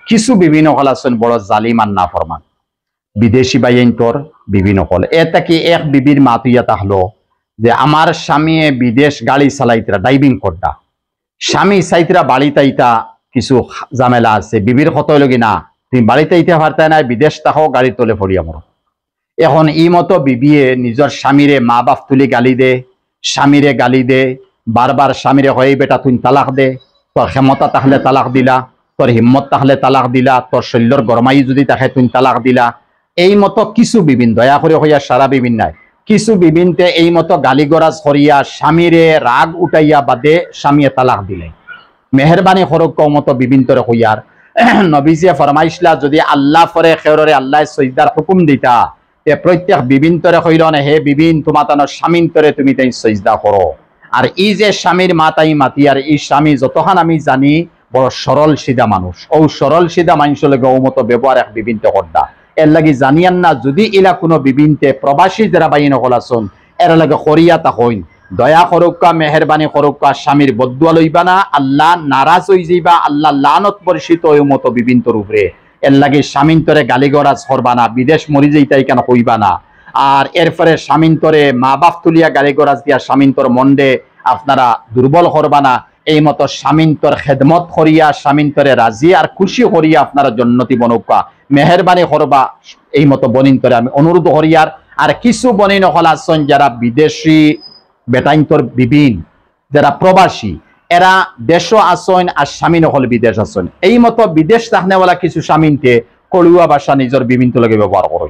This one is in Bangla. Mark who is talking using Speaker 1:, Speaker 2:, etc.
Speaker 1: কিছু বিভিন্ন হল আছেন বড় জালিম আর না ফরমান বিদেশি বাইন্তর বিভিন্ন হল এটা কি এক বিবির মাতুইয়া তাহলো যে আমার স্বামী বিদেশ গাড়ি চালাইতরা ড্রাইভিং করতা স্বামী চাইতরা বাড়িতে ইতা কিছু ঝামেলা আছে বিবির কত লগি না তুমি বাড়িতে ইতে পারতে না বিদেশ তাহো গাড়ি তোলে ফরি আমার এখন ই মতো বিবিয়ে নিজের স্বামীরে মা বাপ তুলি গালি দে স্বামীরে গালি দে বারবার স্বামীরে হয়ে বেটা তুই তালাক দে তোর ক্ষমতা তাহলে তালাক দিলা তোর হিম্মত তাহলে তালাক দিলা তোর শৈল্যর গরমাই যদি তাকে তুই তালাক দিলা এই মতো কিছু বিবিন দয়া করে হইয়া সারা বিবিন নাই কিছু বিবিনতে এই মতো গালিগরাজ করিয়া স্বামীরে রাগ উঠাইয়া বাদে স্বামীয়ে তালাক দিলে মেহরবানি করক মতো বিবিন তরে হইয়ার নবীজিয়ে ফরমাইছলা যদি আল্লাহ ফরে খেররে আল্লাহ সজদার হুকুম দিতা তে প্রত্যেক বিবিন তরে কইল না হে বিবিন তোমার স্বামীন তরে তুমি তাই সজদা করো আর এই যে স্বামীর মাতাই মাতি আর এই স্বামী যতক্ষণ আমি জানি বড় সরল সিধা মানুষ ও সরল সিধা মানুষের লগে ও মতো ব্যবহার এক বিবিনতে করদা এর লাগি জানিয়ান না যদি ইলা কোনো বিবিনতে প্রবাসী যারা বাইন হল আসুন এর লাগে করিয়া তা হইন দয়া করুকা মেহরবানি করুকা স্বামীর বদুয়া লইবা না আল্লাহ নারাজ হই যাইবা আল্লাহ লানত পরিচিত ওই মতো বিবিনতর উপরে এর লাগে স্বামীন্তরে গালিগরাজ করবা না বিদেশ মরি যাইতাই কেন কইবা না আর এরপরে স্বামীন্তরে মা বাপ তুলিয়া গালিগরাজ দিয়া স্বামীন্তর মন্ডে আপনারা দুর্বল করবা না এই মতো স্বামীন্তর খেদমত করিয়া স্বামীন্তরে রাজি আর খুশি করিয়া আপনারা জন্নতি বনৌকা মেহরবানি করবা এই মতো বনিন্তরে আমি অনুরোধ করিয়ার আর কিছু বনিন হল আছেন যারা বিদেশি বেটাইন্তর বিবিন যারা প্রবাসী এরা দেশও আসেন আর স্বামী নহল বিদেশ আসেন এই মতো বিদেশ থাকনেওয়ালা কিছু স্বামীনতে কলুয়া ভাষা নিজের বিবিন লগে ব্যবহার করে